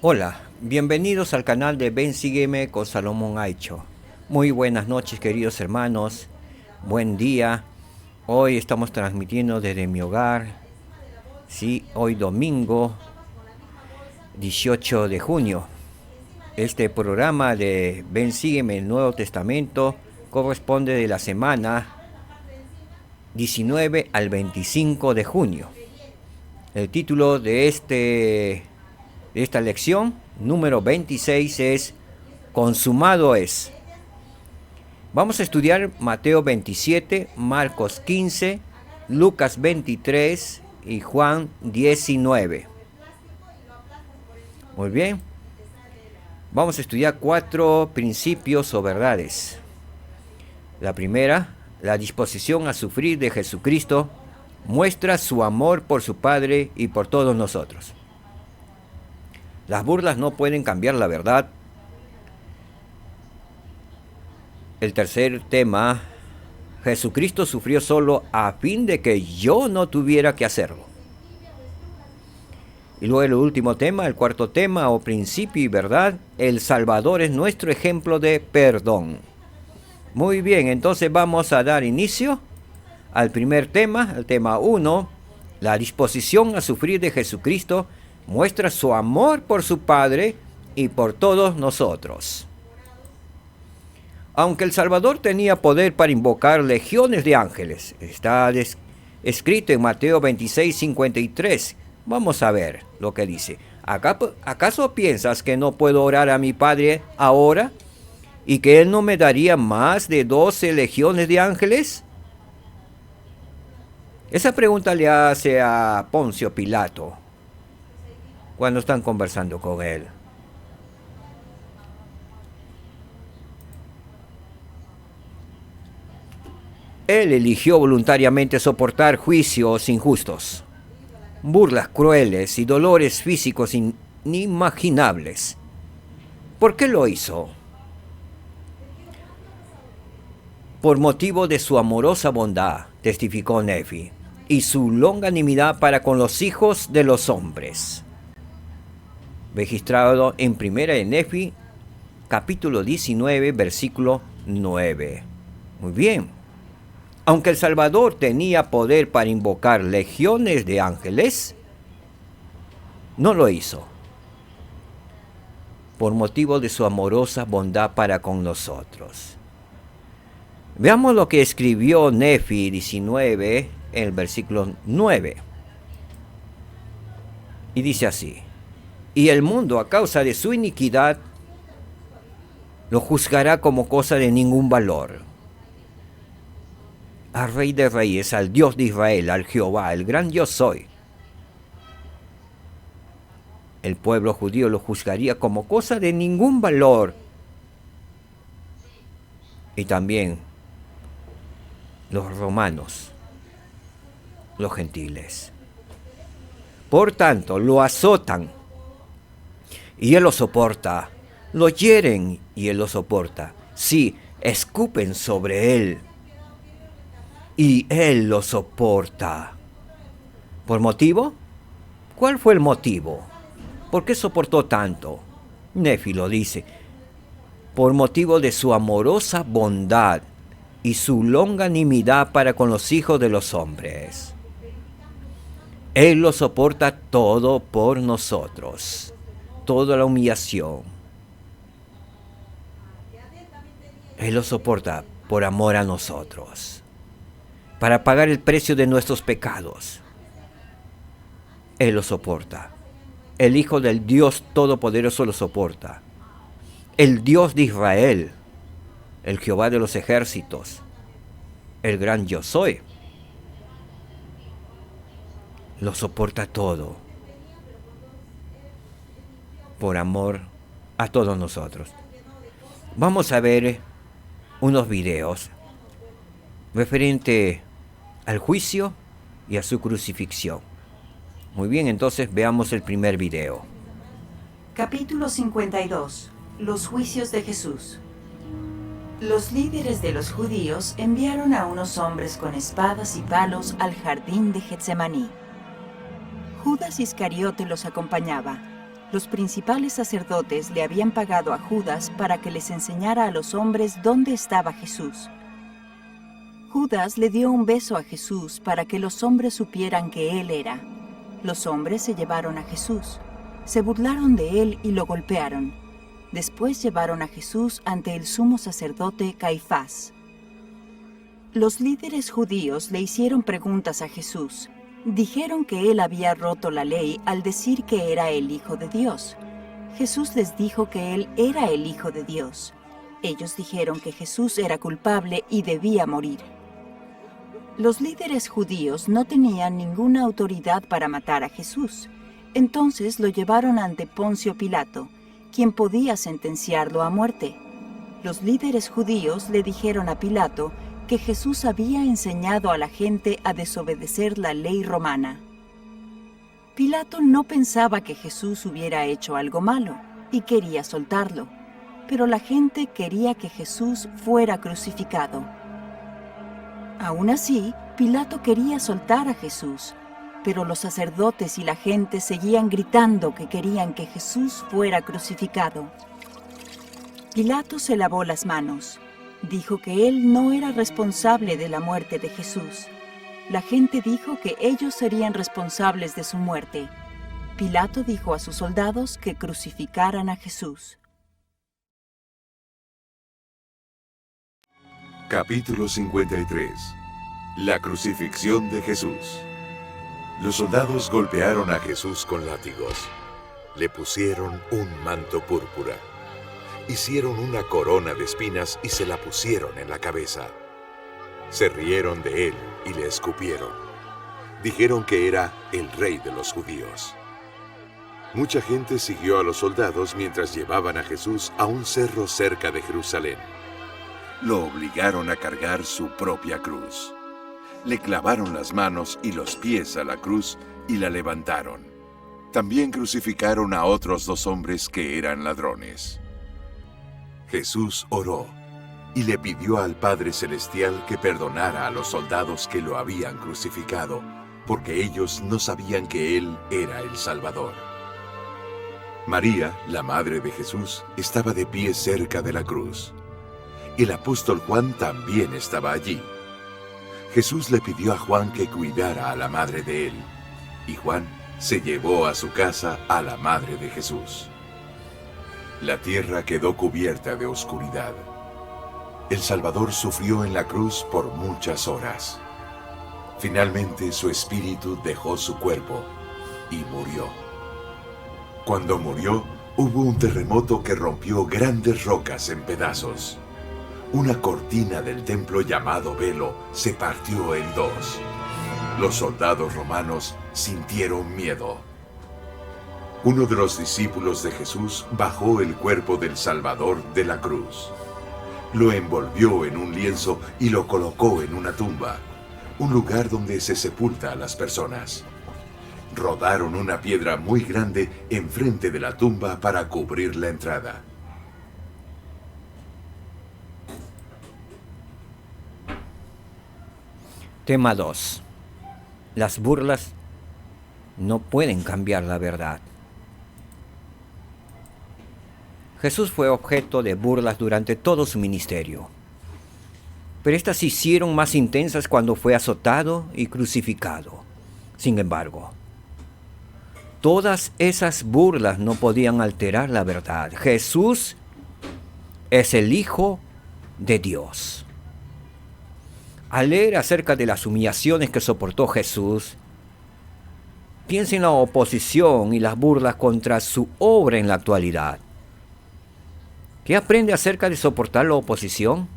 Hola, bienvenidos al canal de Ven Sígueme con Salomón Aicho. Muy buenas noches, queridos hermanos. Buen día. Hoy estamos transmitiendo desde mi hogar. Sí, hoy domingo 18 de junio. Este programa de Ven Sígueme, el Nuevo Testamento, corresponde de la semana 19 al 25 de junio. El título de esta lección, número 26, es Consumado es. Vamos a estudiar Mateo 27, Marcos 15, Lucas 23 y Juan 19. Muy bien. Vamos a estudiar 4 principios o verdades. La primera, la disposición a sufrir de Jesucristo muestra su amor por su Padre y por todos nosotros. Las burlas no pueden cambiar la verdad. El tercer tema, Jesucristo sufrió solo a fin de que yo no tuviera que hacerlo. Y luego el último tema, el cuarto tema o principio y verdad, el Salvador es nuestro ejemplo de perdón. Muy bien, entonces vamos a dar inicio al primer tema, el tema 1, la disposición a sufrir de Jesucristo muestra su amor por su Padre y por todos nosotros. Aunque el Salvador tenía poder para invocar legiones de ángeles, está escrito en Mateo 26, 53. Vamos a ver lo que dice. ¿Acaso piensas que no puedo orar a mi Padre ahora y que Él no me daría más de 12 legiones de ángeles? Esa pregunta le hace a Poncio Pilato cuando están conversando con él. Él eligió voluntariamente soportar juicios injustos, burlas crueles y dolores físicos inimaginables. ¿Por qué lo hizo? Por motivo de su amorosa bondad, testificó Nefi, y su longanimidad para con los hijos de los hombres. Registrado en Primera de Nefi, capítulo 19, versículo 9. Muy bien. Aunque el Salvador tenía poder para invocar legiones de ángeles, no lo hizo, por motivo de su amorosa bondad para con nosotros. Veamos lo que escribió Nefi 19, en el versículo 9. Y dice así: y el mundo, a causa de su iniquidad, lo juzgará como cosa de ningún valor. Al Rey de Reyes, al Dios de Israel, al Jehová, el gran yo soy. El pueblo judío lo juzgaría como cosa de ningún valor. Y también los romanos, los gentiles. Por tanto, lo azotan y él lo soporta. Lo hieren y él lo soporta. Sí, escupen sobre él y él lo soporta. ¿Por motivo? ¿Cuál fue el motivo? ¿Por qué soportó tanto? Nefi lo dice: por motivo de su amorosa bondad y su longanimidad para con los hijos de los hombres. Él lo soporta todo por nosotros, toda la humillación. Él lo soporta por amor a nosotros, para pagar el precio de nuestros pecados. Él lo soporta. El Hijo del Dios Todopoderoso lo soporta. El Dios de Israel, el Jehová de los ejércitos, el gran yo soy, lo soporta todo por amor a todos nosotros. Vamos a ver unos videos referente al juicio y a su crucifixión. Muy bien, entonces veamos el primer video. Capítulo 52. Los juicios de Jesús. Los líderes de los judíos enviaron a unos hombres con espadas y palos al jardín de Getsemaní. Judas Iscariote los acompañaba, Los principales sacerdotes le habían pagado a Judas para que les enseñara a los hombres dónde estaba Jesús. Judas le dio un beso a Jesús para que los hombres supieran que él era. Los hombres se llevaron a Jesús, se burlaron de él y lo golpearon. Después llevaron a Jesús ante el sumo sacerdote Caifás. Los líderes judíos le hicieron preguntas a Jesús. Dijeron que él había roto la ley al decir que era el Hijo de Dios. Jesús les dijo que él era el Hijo de Dios. Ellos dijeron que Jesús era culpable y debía morir. Los líderes judíos no tenían ninguna autoridad para matar a Jesús. Entonces lo llevaron ante Poncio Pilato, quien podía sentenciarlo a muerte. Los líderes judíos le dijeron a Pilato que Jesús había enseñado a la gente a desobedecer la ley romana. Pilato no pensaba que Jesús hubiera hecho algo malo y quería soltarlo, pero la gente quería que Jesús fuera crucificado. Aún así, Pilato quería soltar a Jesús, pero los sacerdotes y la gente seguían gritando que querían que Jesús fuera crucificado. Pilato se lavó las manos. Dijo que él no era responsable de la muerte de Jesús. La gente dijo que ellos serían responsables de su muerte. Pilato dijo a sus soldados que crucificaran a Jesús. Capítulo 53. La crucifixión de Jesús. Los soldados golpearon a Jesús con látigos. Le pusieron un manto púrpura. Hicieron una corona de espinas y se la pusieron en la cabeza. Se rieron de él y le escupieron. Dijeron que era el rey de los judíos. Mucha gente siguió a los soldados mientras llevaban a Jesús a un cerro cerca de Jerusalén. Lo obligaron a cargar su propia cruz. Le clavaron las manos y los pies a la cruz y la levantaron. También crucificaron a otros 2 hombres que eran ladrones. Jesús oró y le pidió al Padre Celestial que perdonara a los soldados que lo habían crucificado, porque ellos no sabían que Él era el Salvador. María, la madre de Jesús, estaba de pie cerca de la cruz. El apóstol Juan también estaba allí. Jesús le pidió a Juan que cuidara a la madre de él, y Juan se llevó a su casa a la madre de Jesús. La tierra quedó cubierta de oscuridad. El Salvador sufrió en la cruz por muchas horas. Finalmente su espíritu dejó su cuerpo y murió. Cuando murió, hubo un terremoto que rompió grandes rocas en pedazos. Una cortina del templo llamado velo se partió en 2. Los soldados romanos sintieron miedo. Uno de los discípulos de Jesús bajó el cuerpo del Salvador de la cruz. Lo envolvió en un lienzo y lo colocó en una tumba, un lugar donde se sepulta a las personas. Rodaron una piedra muy grande enfrente de la tumba para cubrir la entrada. Tema 2. Las burlas no pueden cambiar la verdad. Jesús fue objeto de burlas durante todo su ministerio, pero estas se hicieron más intensas cuando fue azotado y crucificado. Sin embargo, todas esas burlas no podían alterar la verdad. Jesús es el Hijo de Dios. Al leer acerca de las humillaciones que soportó Jesús, piensa en la oposición y las burlas contra su obra en la actualidad. ¿Qué aprende acerca de soportar la oposición?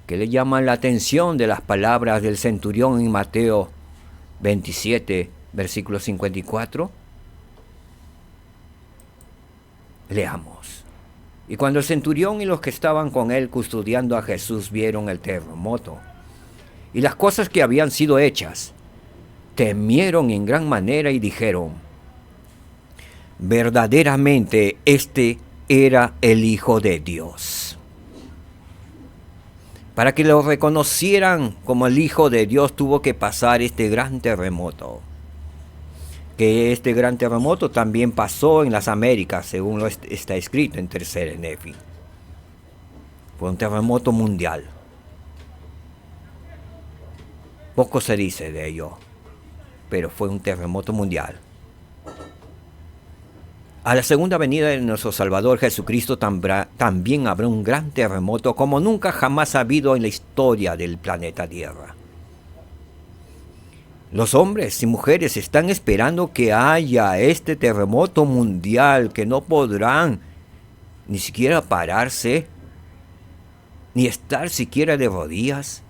¿Qué le llaman la atención de las palabras del centurión en Mateo 27, versículo 54? Leamos. Y cuando el centurión y los que estaban con él custodiando a Jesús vieron el terremoto y las cosas que habían sido hechas, temieron en gran manera y dijeron: verdaderamente este era el Hijo de Dios. Para que lo reconocieran como el Hijo de Dios tuvo que pasar este gran terremoto. que este gran terremoto también pasó en las Américas, según está escrito en Tercer Nefi. Fue un terremoto mundial. Poco se dice de ello, pero fue un terremoto mundial. A la segunda venida de nuestro Salvador Jesucristo también habrá un gran terremoto como nunca jamás ha habido en la historia del planeta Tierra. Los hombres y mujeres están esperando que haya este terremoto mundial, que no podrán ni siquiera pararse, ni estar siquiera de rodillas.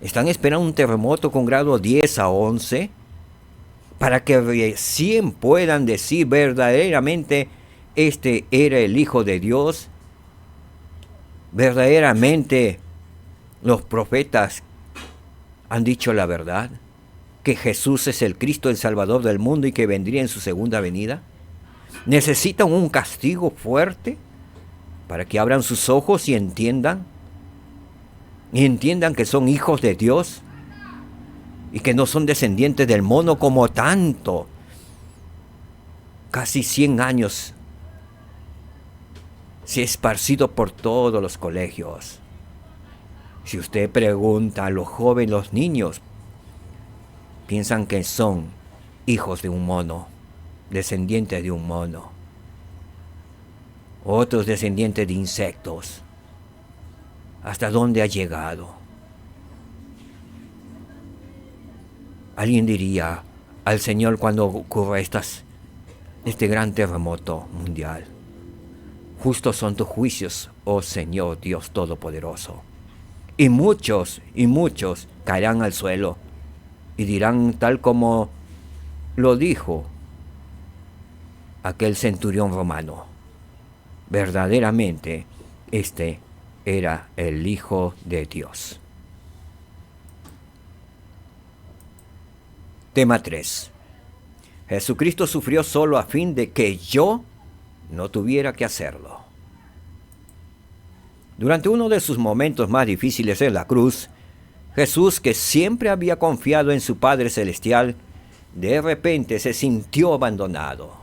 Están esperando un terremoto con grado 10 a 11 para que recién puedan decir verdaderamente este era el Hijo de Dios. Verdaderamente los profetas han dicho la verdad, que Jesús es el Cristo, el Salvador del mundo y que vendría en su segunda venida. Necesitan un castigo fuerte para que abran sus ojos y entiendan que son hijos de Dios y que no son descendientes del mono como tanto. Casi 100 años se ha esparcido por todos los colegios. Si usted pregunta a los jóvenes, los niños, piensan que son hijos de un mono, descendientes de un mono. Otros descendientes de insectos. ¿Hasta dónde ha llegado? Alguien diría al Señor cuando ocurra este gran terremoto mundial: justos son tus juicios, oh Señor Dios Todopoderoso. Y muchos caerán al suelo y dirán tal como lo dijo aquel centurión romano: verdaderamente este era el Hijo de Dios. Tema 3. Jesucristo sufrió solo a fin de que yo no tuviera que hacerlo. Durante uno de sus momentos más difíciles en la cruz, Jesús, que siempre había confiado en su Padre Celestial, de repente se sintió abandonado.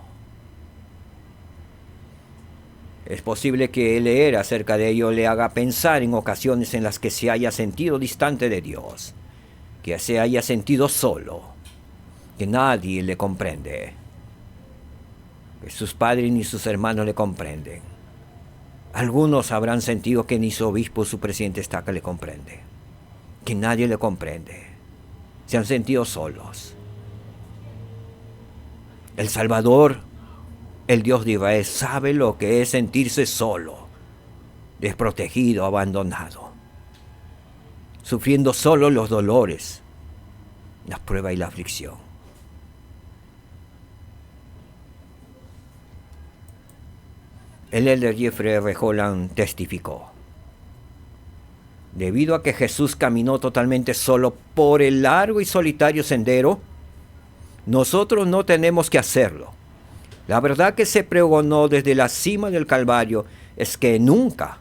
Es posible que leer acerca de ello le haga pensar en ocasiones en las que se haya sentido distante de Dios, que se haya sentido solo, que nadie le comprende, que sus padres ni sus hermanos le comprenden. Algunos habrán sentido que ni su obispo, su presidente estaca le comprende, que nadie le comprende. Se han sentido solos. El Salvador, el Dios de Israel, sabe lo que es sentirse solo, desprotegido, abandonado, sufriendo solo los dolores, la prueba y la aflicción. El elder Jeffrey R. Holland testificó: debido a que Jesús caminó totalmente solo por el largo y solitario sendero, nosotros no tenemos que hacerlo. La verdad que se pregonó desde la cima del Calvario es que nunca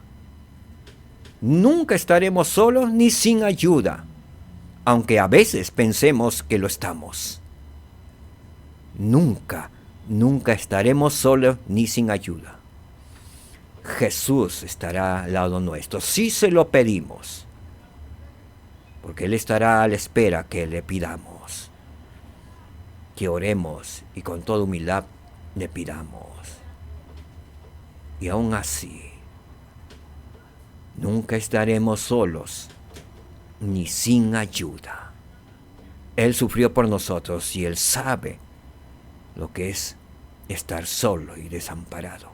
estaremos solos ni sin ayuda, aunque a veces pensemos que lo estamos. Nunca estaremos solos ni sin ayuda. Jesús estará al lado nuestro si se lo pedimos, porque Él estará a la espera que le pidamos, que oremos y con toda humildad le pidamos. Y aún así, nunca estaremos solos ni sin ayuda. Él sufrió por nosotros y Él sabe lo que es estar solo y desamparado.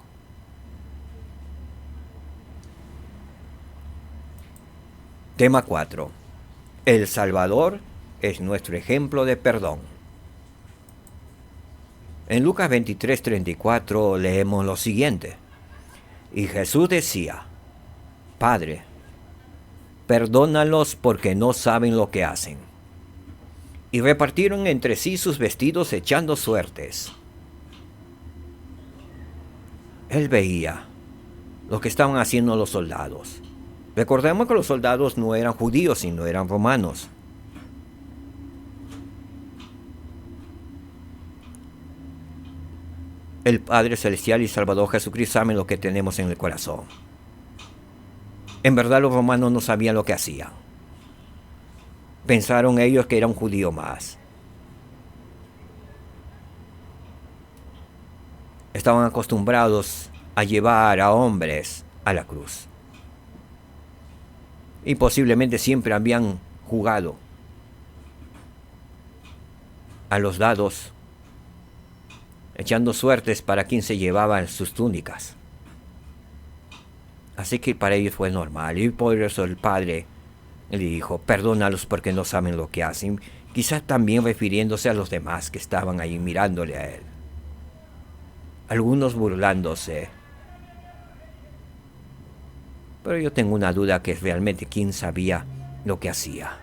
Tema 4. El Salvador es nuestro ejemplo de perdón. En Lucas 23:34 leemos lo siguiente: y Jesús decía: Padre, perdónalos porque no saben lo que hacen. Y repartieron entre sí sus vestidos echando suertes. Él veía lo que estaban haciendo los soldados. Recordemos que los soldados no eran judíos, sino eran romanos. el Padre Celestial y Salvador Jesucristo saben lo que tenemos en el corazón. En verdad los romanos no sabían lo que hacían. Pensaron ellos que era un judío más. Estaban acostumbrados a llevar a hombres a la cruz. Y posiblemente siempre habían jugado a los dados, echando suertes para quien se llevaba sus túnicas. Así que para ellos fue normal, y por eso el Padre le dijo, perdónalos porque no saben lo que hacen, quizás también refiriéndose a los demás que estaban ahí mirándole a él. Algunos burlándose. Pero yo tengo una duda que es realmente quién sabía lo que hacía.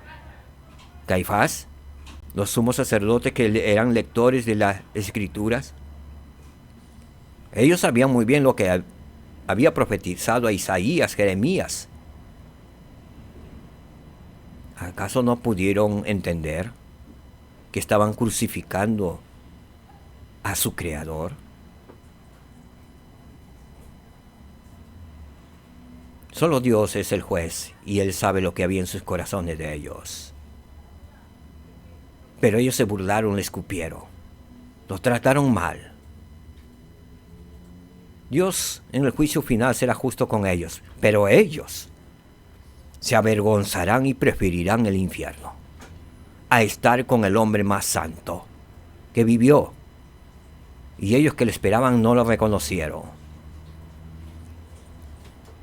¿Caifás? ¿Los sumos sacerdotes que eran lectores de las Escrituras? Ellos sabían muy bien lo que había profetizado a Isaías, Jeremías. ¿Acaso no pudieron entender que estaban crucificando a su Creador? Solo Dios es el juez y Él sabe lo que había en sus corazones de ellos. Pero ellos se burlaron, le escupieron, los trataron mal. Dios en el juicio final será justo con ellos, pero ellos se avergonzarán y preferirán el infierno a estar con el hombre más santo que vivió. Y ellos que le esperaban no lo reconocieron.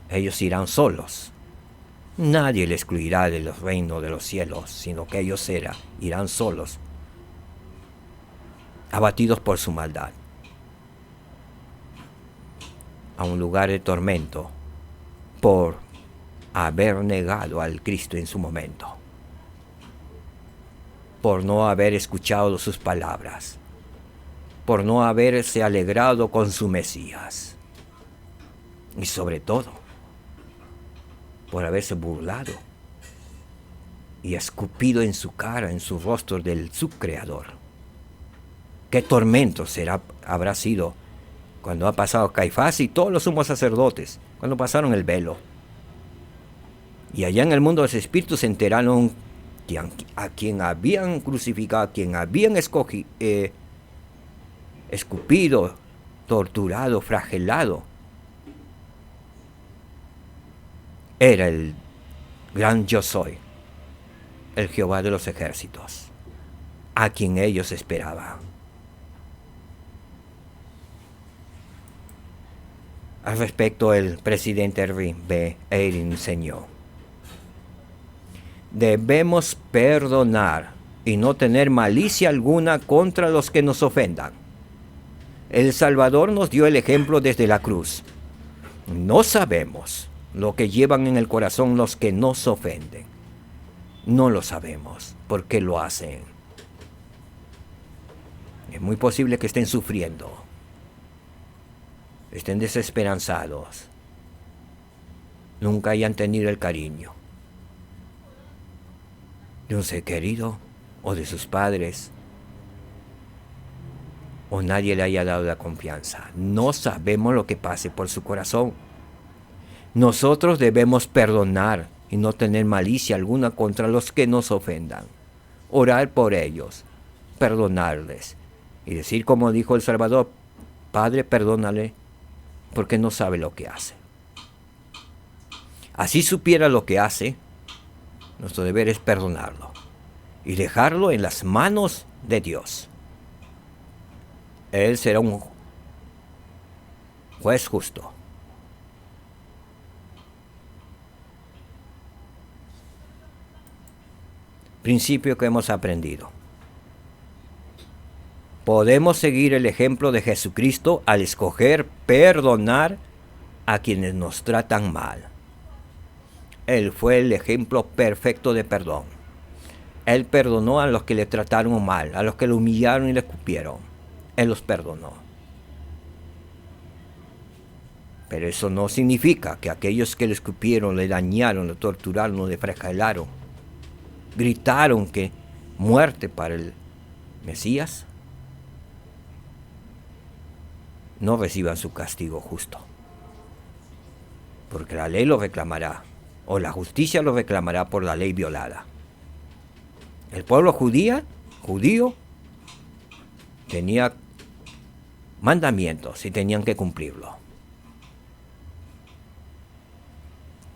Ellos irán solos. Nadie les excluirá de los reinos de los cielos, sino que ellos irán solos, abatidos por su maldad, a un lugar de tormento por haber negado al Cristo en su momento, por no haber escuchado sus palabras, por no haberse alegrado con su Mesías y sobre todo por haberse burlado y escupido en su cara, en su rostro del su Creador. ¿Qué tormento habrá sido cuando ha pasado Caifás y todos los sumos sacerdotes, cuando pasaron el velo? Y allá en el mundo de los espíritus se enteraron a quien habían crucificado, a quien habían escupido, torturado, flagelado. Era el gran yo soy, el Jehová de los ejércitos, a quien ellos esperaban. Al respecto, el presidente Erwin B. Eyring enseñó: debemos perdonar y no tener malicia alguna contra los que nos ofendan. El Salvador nos dio el ejemplo desde la cruz. No sabemos lo que llevan en el corazón los que nos ofenden. No lo sabemos por qué lo hacen. Es muy posible que estén sufriendo, estén desesperanzados, nunca hayan tenido el cariño de un ser querido o de sus padres, o nadie le haya dado la confianza. No sabemos lo que pase por su corazón. Nosotros debemos perdonar y no tener malicia alguna contra los que nos ofendan. Orar por ellos, perdonarles y decir como dijo el Salvador: Padre, perdónale porque no sabe lo que hace. Así supiera lo que hace, nuestro deber es perdonarlo y dejarlo en las manos de Dios. Él será un juez justo. Principio que hemos aprendido. Podemos seguir el ejemplo de Jesucristo al escoger perdonar a quienes nos tratan mal. Él fue el ejemplo perfecto de perdón. Él perdonó a los que le trataron mal, a los que lo humillaron y le escupieron. Él los perdonó. Pero eso no significa que aquellos que le escupieron, le dañaron, le torturaron, le flagelaron, gritaron que muerte para el Mesías, no reciban su castigo justo. Porque la ley lo reclamará, o la justicia lo reclamará por la ley violada. El pueblo judío tenía mandamientos y tenían que cumplirlo.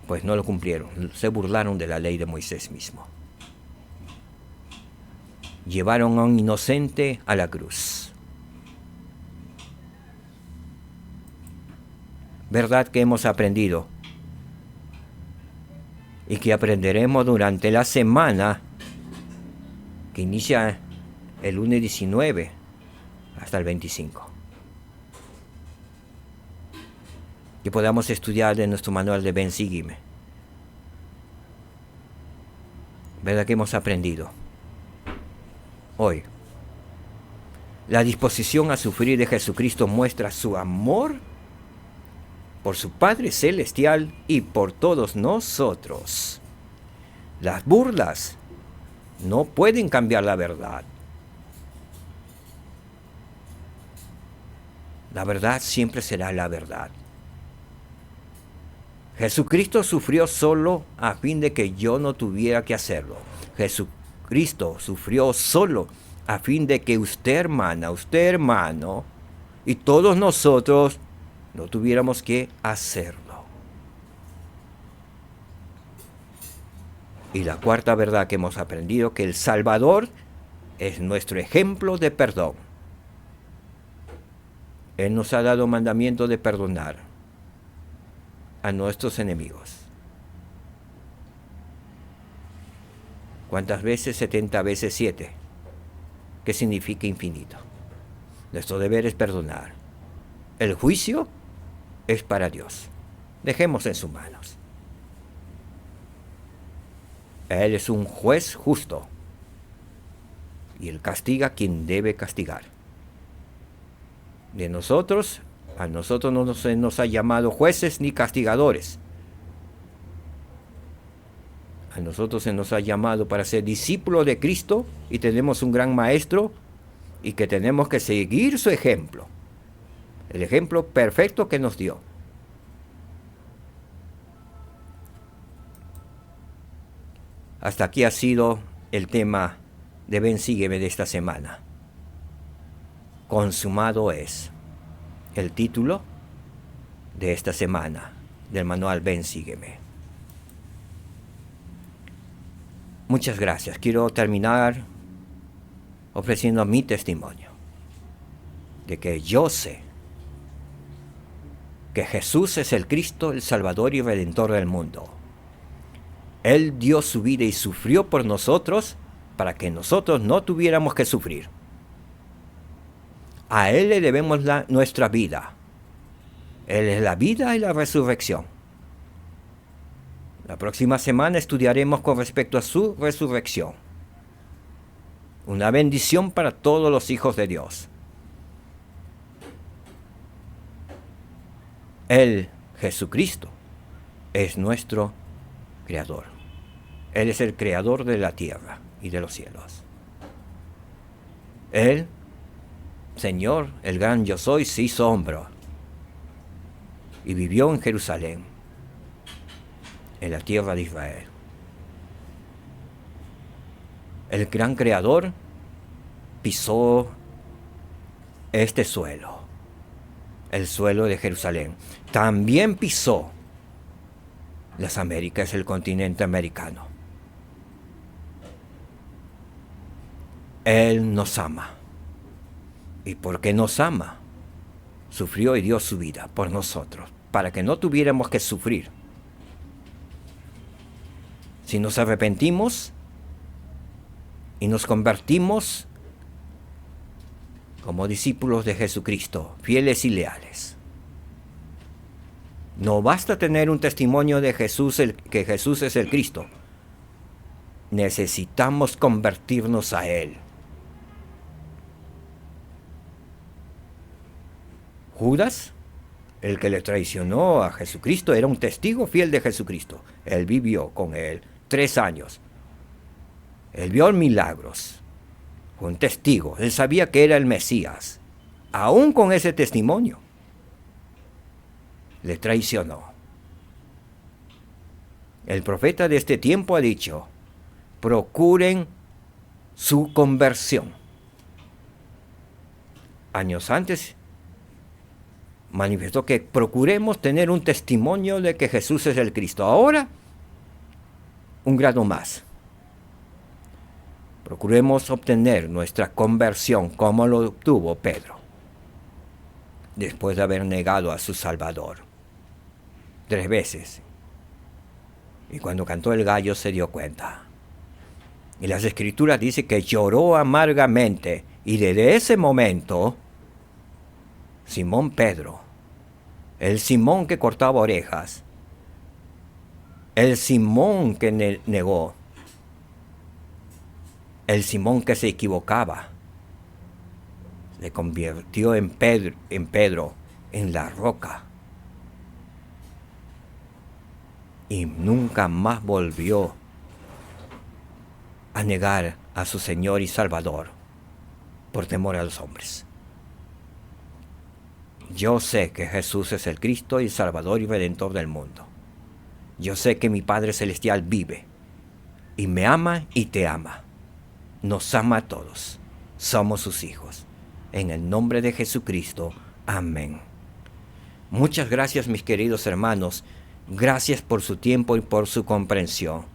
Pues no lo cumplieron, se burlaron de la ley de Moisés mismo. Llevaron a un inocente a la cruz. ¿Verdad que hemos aprendido? Y que aprenderemos durante la semana que inicia el lunes 19 hasta el 25. Que podamos estudiar de nuestro manual de Ven, sígueme. ¿Verdad que hemos aprendido? Hoy, la disposición a sufrir de Jesucristo muestra su amor por su Padre Celestial y por todos nosotros. Las burlas no pueden cambiar la verdad. La verdad siempre será la verdad. Jesucristo sufrió solo a fin de que yo no tuviera que hacerlo. Jesucristo sufrió solo a fin de que usted hermano, y todos nosotros no tuviéramos que hacerlo. Y la cuarta verdad que hemos aprendido, que el Salvador es nuestro ejemplo de perdón. Él nos ha dado mandamiento de perdonar a nuestros enemigos. ¿Cuántas veces? 70 veces 7. ¿Qué significa infinito? Nuestro deber es perdonar. El juicio es para Dios. Dejemos en sus manos. Él es un juez justo. Y Él castiga a quien debe castigar. A nosotros no se nos ha llamado jueces ni castigadores. A nosotros se nos ha llamado para ser discípulos de Cristo y tenemos un gran maestro y que tenemos que seguir su ejemplo. El ejemplo perfecto que nos dio. Hasta aquí ha sido el tema de Ven, sígueme de esta semana. Consumado es el título de esta semana del manual Ven, sígueme. Muchas gracias. Quiero terminar ofreciendo mi testimonio de que yo sé que Jesús es el Cristo, el Salvador y Redentor del mundo. Él dio su vida y sufrió por nosotros para que nosotros no tuviéramos que sufrir. A Él le debemos nuestra vida. Él es la vida y la resurrección. La próxima semana estudiaremos con respecto a su resurrección. Una bendición para todos los hijos de Dios. Él, Jesucristo, es nuestro Creador. Él es el Creador de la tierra y de los cielos. Él, Señor, el gran yo soy, se hizo hombre y vivió en Jerusalén, en la tierra de Israel. El gran Creador pisó este suelo, el suelo de Jerusalén. También pisó las Américas, el continente americano. Él nos ama. ¿Y por qué nos ama? Sufrió y dio su vida por nosotros, para que no tuviéramos que sufrir. Si nos arrepentimos y nos convertimos como discípulos de Jesucristo, fieles y leales. No basta tener un testimonio de Jesús, que Jesús es el Cristo. Necesitamos convertirnos a Él. Judas, el que le traicionó a Jesucristo, era un testigo fiel de Jesucristo. Él vivió con Él 3 años. Él vio milagros. Fue un testigo. Él sabía que era el Mesías. Aún con ese testimonio, le traicionó. El profeta de este tiempo ha dicho, procuren su conversión. Años antes manifestó que procuremos tener un testimonio de que Jesús es el Cristo. Ahora, un grado más. Procuremos obtener nuestra conversión como lo obtuvo Pedro, después de haber negado a su Salvador 3 veces. Y cuando cantó el gallo se dio cuenta. Y las Escrituras dicen que lloró amargamente. Y desde ese momento, Simón Pedro, el Simón que cortaba orejas, el Simón que negó, el Simón que se equivocaba, se convirtió en Pedro, en la roca. Y nunca más volvió a negar a su Señor y Salvador por temor a los hombres. Yo sé que Jesús es el Cristo y el Salvador y Redentor del mundo. Yo sé que mi Padre Celestial vive y me ama y te ama. Nos ama a todos. Somos sus hijos. En el nombre de Jesucristo. Amén. Muchas gracias, mis queridos hermanos. Gracias por su tiempo y por su comprensión.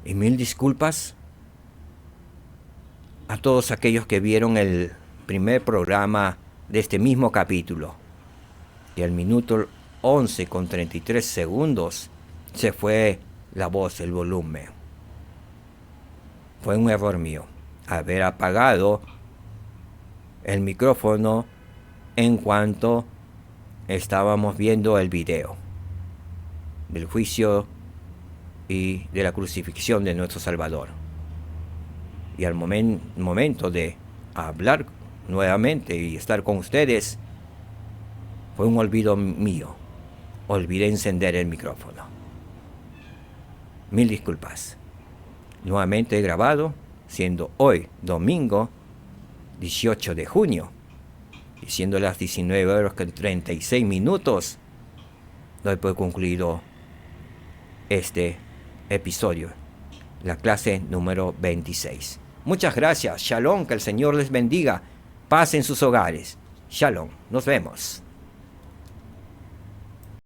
Y 1000 disculpas a todos aquellos que vieron el primer programa de este mismo capítulo. Y al minuto 11:33 se fue la voz, el volumen. Fue un error mío haber apagado el micrófono en cuanto estábamos viendo el video del juicio y de la crucifixión de nuestro Salvador. Y al momento de hablar nuevamente y estar con ustedes, fue un olvido mío. Olvidé encender el micrófono. 1000 disculpas. Nuevamente he grabado, siendo hoy domingo 18 de junio, y siendo las 19:36, doy por concluido este episodio, la clase número 26. Muchas gracias. Shalom, que el Señor les bendiga. Paz en sus hogares. Shalom. Nos vemos.